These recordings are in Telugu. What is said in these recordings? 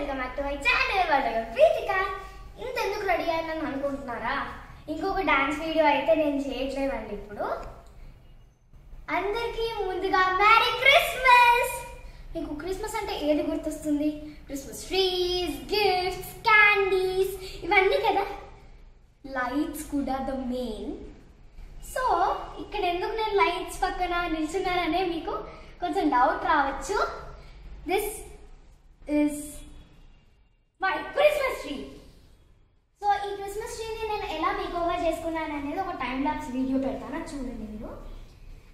Welcome back to my channel. వాళ్ళ ప్రీతిక. ఇంతెందుకు రెడీ అయ్యానని అనుకుంటున్నారా? ఇంకొక డాన్స్ వీడియో అయితే నేను చేయట్లేదండి ఇప్పుడు. అందరికీ ముందుగా మ్యారీ క్రిస్మస్. మీకు క్రిస్మస్ అంటే ఏది గుర్తొస్తుంది? క్రిస్మస్ ట్రీస్, గిఫ్ట్స్, క్యాండీస్ ఇవన్నీ కదా. లైట్స్ కూడా ద మెయిన్. సో ఇక్కడ ఎందుకు నేను లైట్స్ పక్కన నిల్చున్నాననే మీకు కొంచెం డౌట్ రావచ్చు. This is my Christmas tree. So ఈ క్రిస్మస్ ట్రీని నేను ఎలా మేకోవర్ చేసుకున్నాను అనేది ఒక టైం లాప్స్ వీడియో పెడతాను, చూడండి మీరు.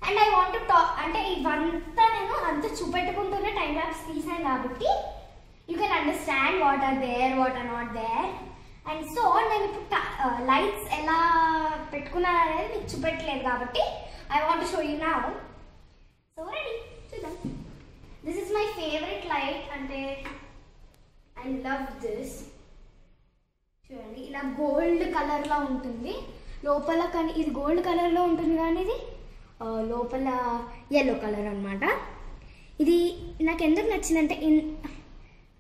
And I want to talk, అంటే ఇవంతా నేను అంత చూపెట్టుకుంటూనే టైం లాప్స్ తీసాను కాబట్టి you can understand what are there, what are not there. And so నేను ఇప్పుడు లైట్స్ ఎలా పెట్టుకున్నాను అనేది మీకు చూపెట్టలేదు కాబట్టి I want to show you now. So ready, చూద్దాం. This is my favorite light, అంటే I love this. చూడండి, ఇలా గోల్డ్ కలర్లో ఉంటుంది లోపల, కానీ ఇది గోల్డ్ కలర్లో ఉంటుంది కానీ ఇది లోపల ఎల్లో కలర్ అనమాట. ఇది నాకు ఎందుకు నచ్చిందంటే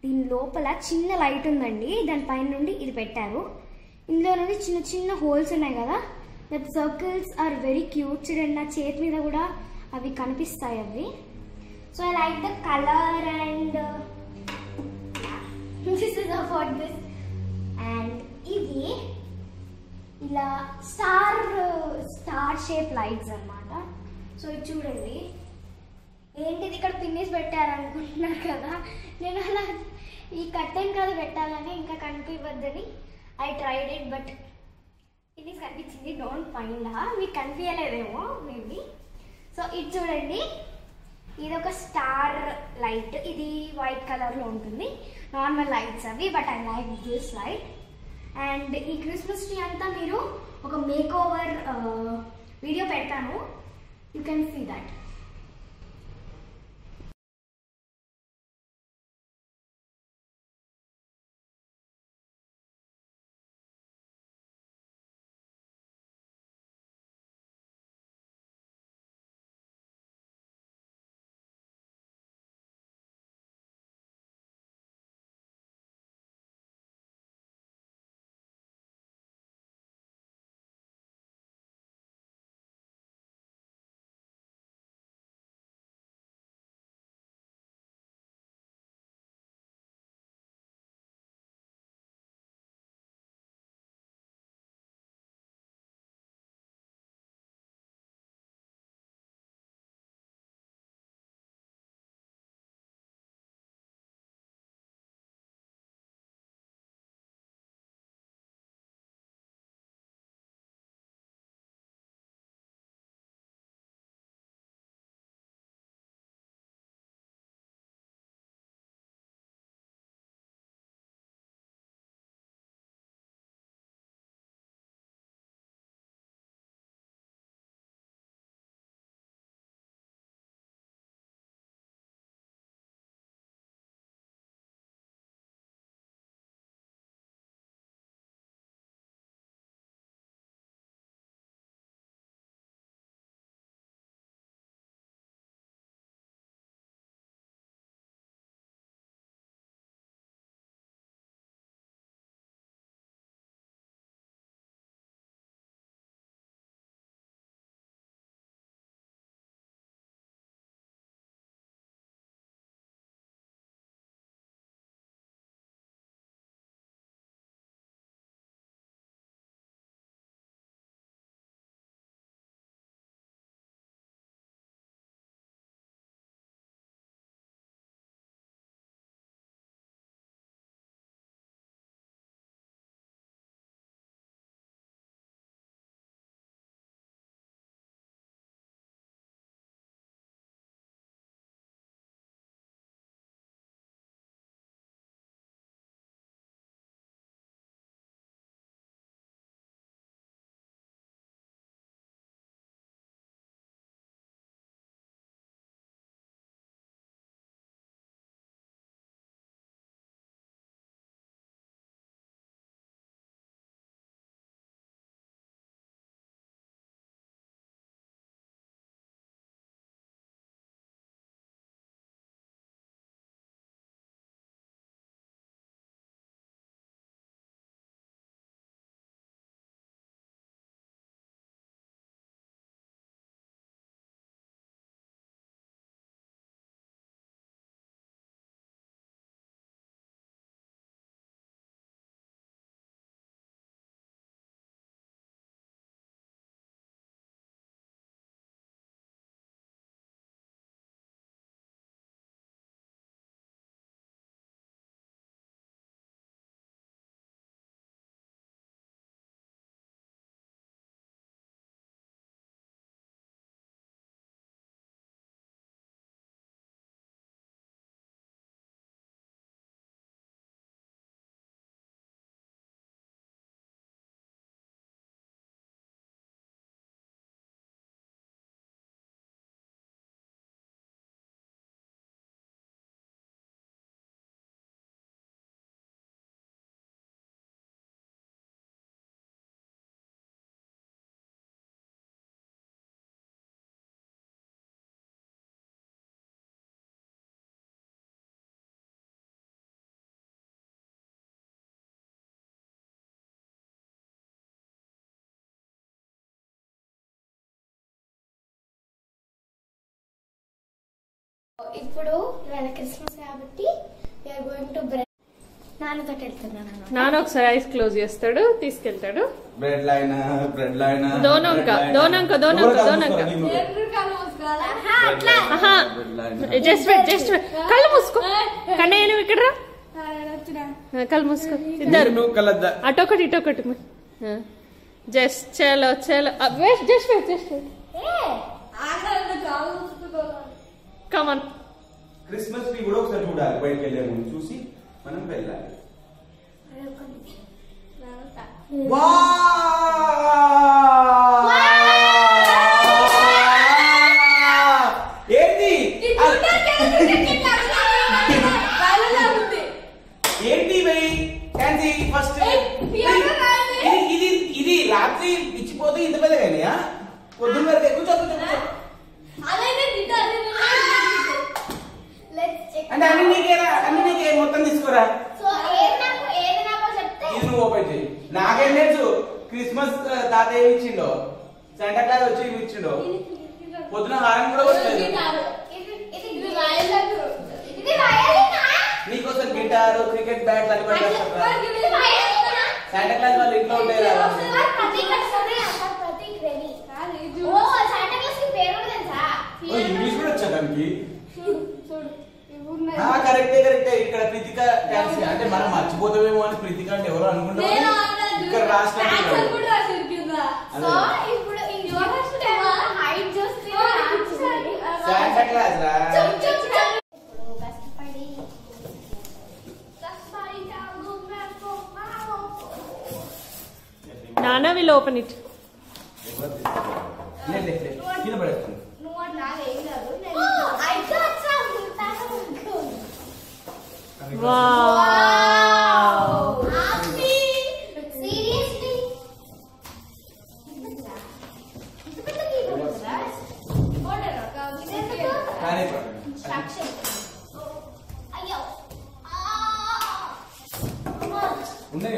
దీని లోపల చిన్న లైట్ ఉందండి, దానిపైన నుండి ఇది పెట్టారు. ఇందులో నుండి చిన్న చిన్న హోల్స్ ఉన్నాయి కదా, that circles are very cute. చూడండి, నా చేతి మీద కూడా అవి కనిపిస్తాయి అవి. So I like the color and this is about this. And ఇది ఇలా స్టార్ షేప్ లైట్స్ అన్నమాట. సో ఇది చూడండి, ఏంటిది ఇక్కడ పిన్నిస్ పెట్టారు అనుకుంటున్నారు కదా. నేను అలా ఈ కట్టెన్ కదా పెట్టాలని, ఇంకా కనిపించద్దని ఐ ట్రైడ్ ఇట్, బట్ పిన్నిస్ కనిపించింది. డోంట్ మైండ్, మీకు కనిపించలేదేమో మేబీ. సో ఇది చూడండి, ఇది ఒక స్టార్ లైట్. ఇది వైట్ కలర్లో ఉంటుంది, నార్మల్ లైట్స్ అవి, but I like this light. And ఈ క్రిస్మస్ ట్రీ అంతా మీరు ఒక మేక్ ఓవర్ వీడియో పెడతాను, యూ కెన్ సీ దట్. ఇప్పుడు ఇవాళ క్రిస్మస్ కాబట్టి వీఆర్ గోయింగ్ టు బ్రెడ్. నాన్నతో వెళ్తున్నాను. నాన్న ఒకసారి ఐస్ క్లోజ్ చేస్తాడు, తీసుకెళ్తాడు. బ్రెడ్ లైన్ దోనంక జస్ట్ కళ్ళు మూసుకో. కన్నయ్య ఇక్కడ రా, కళ్ళు మూసుకో. ఇద్దరు అటొకటి ఇటొకటి. జస్ట్ చలో చలో జస్ట్ కమన్. క్రిస్మస్ ట్రీ కూడా ఒకసారి చూడాలి, బయటకు వెళ్ళే ముందు చూసి మనం వెళ్ళాలి. ఏంటి ఏంటి ఫస్ట్ ఇది రాత్రి ఇచ్చిపోతే ఇంత పెద్ద కానీ పొద్దున్న వరకు కూర్చో అంటే అన్ని నీకే మొత్తం తీసుకురా. ఇది నువ్వు ఓపెన్ చేయి. నాకేం తెలుసు క్రిస్మస్ తాతయ్య ఇచ్చిండో, సెంటా క్లాస్ వచ్చి ఇచ్చిండో, పొద్దున హారం కూడా వచ్చేది. నీకోసం గిటారు, క్రికెట్ బ్యాట్ అని సెంటా క్లాస్ వాళ్ళు ఇంట్లో ఉంటాయి కదా. ఇంగ్లీష్ కూడా వచ్చా దానికి. కరెక్టే. ఇక్కడ ప్రీతిక డాన్స్ అంటే మనం మర్చిపోతామేమో అని ప్రీతిక అంటే ఎవరు అనుకుంటారు. ఇక్కడ రాష్ట్రం శాంటా క్లాస్ రా. నాన్న విల్ ఓపెన్ ఇట్. కింద పడేస్తుంది.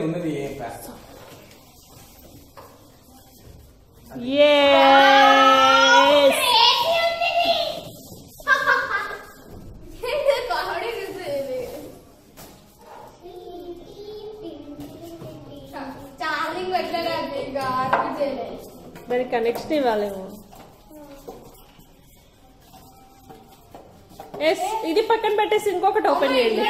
ఉన్నది ఏ ప్యాస్. మరి కనెక్షన్ ఇవ్వాలేమో. ఇది పక్కన పెట్టేసి ఇంకొకటి ఓపెన్ చేయండి.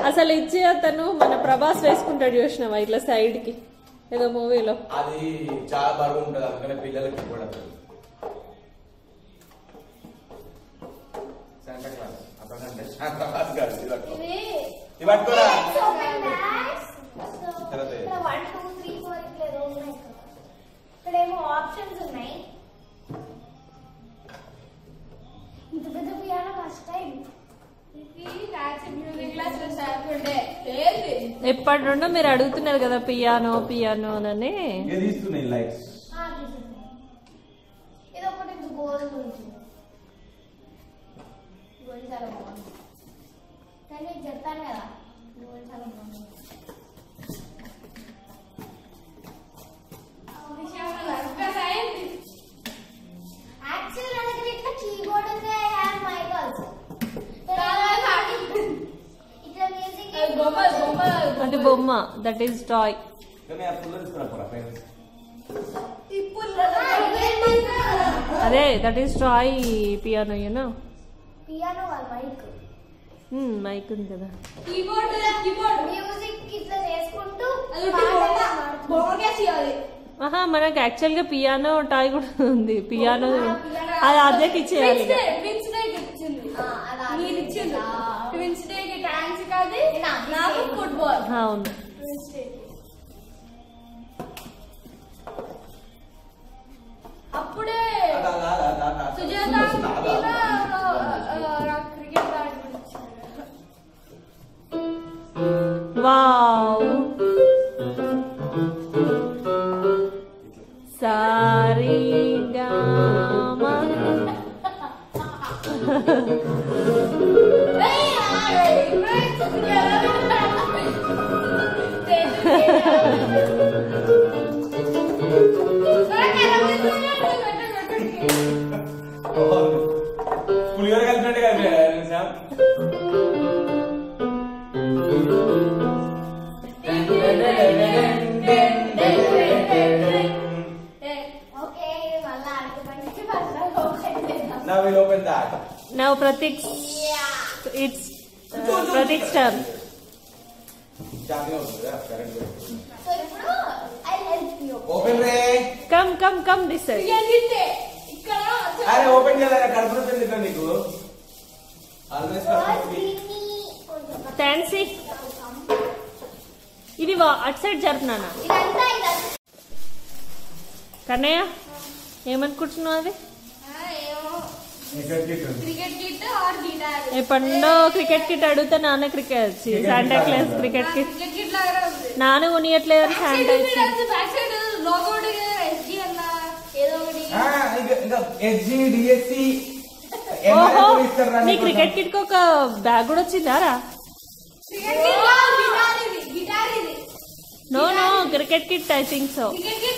అసలు ఇచ్చి అతను మన ప్రభాస్ వేసుకుంటాడు చూసినావా ఇట్లా సైడ్ కి ఏదో మూవీలో. అది చాలా బరువు ఉంటుంది, అందుకనే పిల్లలకి కూడా. ఇక్కడేమో ఆప్షన్స్ ఉన్నాయి. ఇంత పెద్ద పియానో ఫస్ట్ టైం. ఎప్పటి నుండో మీరు అడుగుతున్నారు కదా పియానో పియానో అని. ఇది ఒకటి గోల్ గురించి చాలా బాగుంది, కానీ మీకు చెప్తాను కదా గోల్ చాలా బాగుంది. యాక్చువల్ నా దగ్గర ఇట్లా కీబోర్డ్ ఉంది అండ్ మైక్ ఆల్సో. ఇట్లా మ్యూజిక్ అది బొమ్మ, దట్ ఈస్ టాయ్. అదే that is toy piano. You know piano mic. Mic ఉంది కదా. కీబోర్డ్ మ్యూజిక్ ఇట్లా చేసుకుంటూ ఆహా, మనకు యాక్చువల్ గా పియానో టాయ్ కూడా ఉంది. పియానో అది అద్దెకి ఇచ్చేయాలి. అవును. అప్పుడే సుజాత క్రికెట్ వావ్. సారీగా Now Pratik's. It's Pratik's turn. So ఇప్పుడు ఐ హెల్ప్ యూ. ఓపెన్ రే. Come this side. ఇక్కడ అరే ఓపెన్ చేయాలి కడుపులో తింటా నీకు. Always Fancy. ఇది అటు సైడ్ జరుపునానా ఇదంతా కన్నయ్య ఏమనుకుంటున్నావు అది క్రికెట్ కిట్ ఆర్ గిటార్. ఎప్పుడో క్రికెట్ కిట్ అడిగితే నాన్న cricket Santa Claus cricket kit cricket kit లాగా ఉంది. నాన్న కొనియట్లేదు శాంటా ఇచ్చి బ్యాక్ సైడ్ లోగో ఉంది ఎస్జి అన్న ఏదో ఒకటి. ఇంకా ఎస్జి డిఎస్సి ఓహో నీ క్రికెట్ కిట్ కి ఒక బ్యాగ్ కూడా వచ్చిందారా క్రికెట్ కిట్ గిటార్ ఇది no cricket kit I think so cricket kit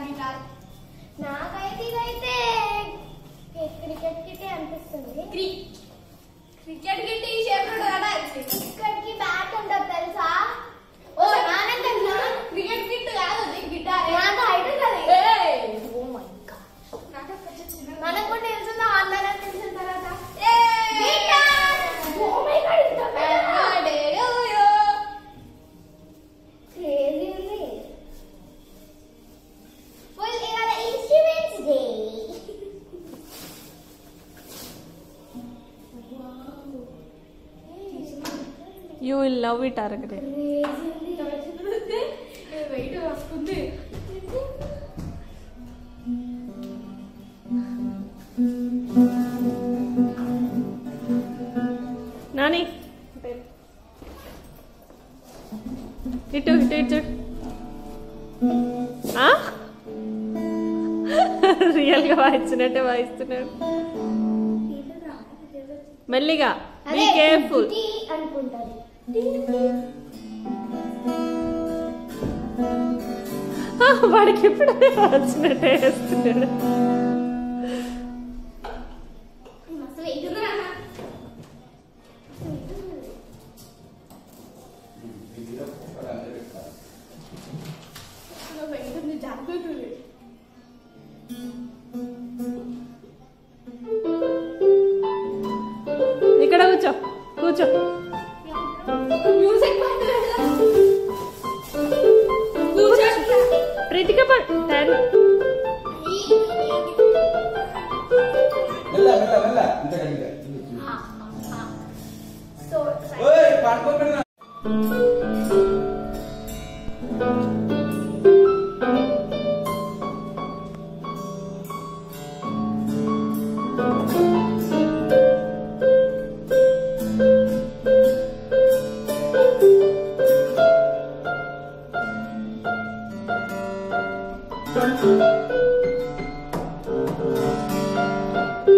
T-shirt నాకైతే ఇదైతే క్రికెట్ కిట్ అనిపిస్తుంది. క్రికెట్ కిట్ ఈ షేప్ లో కదా క్రికెట్ కి బ్యాట్ ఉంటుంది తెలుసా. ఓ నానంటే క్రికెట్ కిట్ కాదు గిటార్. నాకు హైట్ ఉంది. ఓ మై గాడ్ మనకు కూడా తెలుసుందా అందరం తెలిసిన తర్వాత గిటార్. ఓ మై గాడ్ ఇంత పెద్దగా క్రేజీ ఉంది. ఫుల్ ఇవాళ instruments day. You will love it అరగరే వెయిట్ వస్తుంది. నాని ఇటు రియల్ గా వాయిస్తున్నట్టే వాయిస్తున్నాడు మెల్లిగా బీ కేర్ఫుల్ అనుకుంటారు. వాడికి ఎప్పుడు వచ్చినట్టే వేస్తున్నాడు ఇక్కడ కూర్చో మ్యూజిక్ ప్రీతిక Thank you.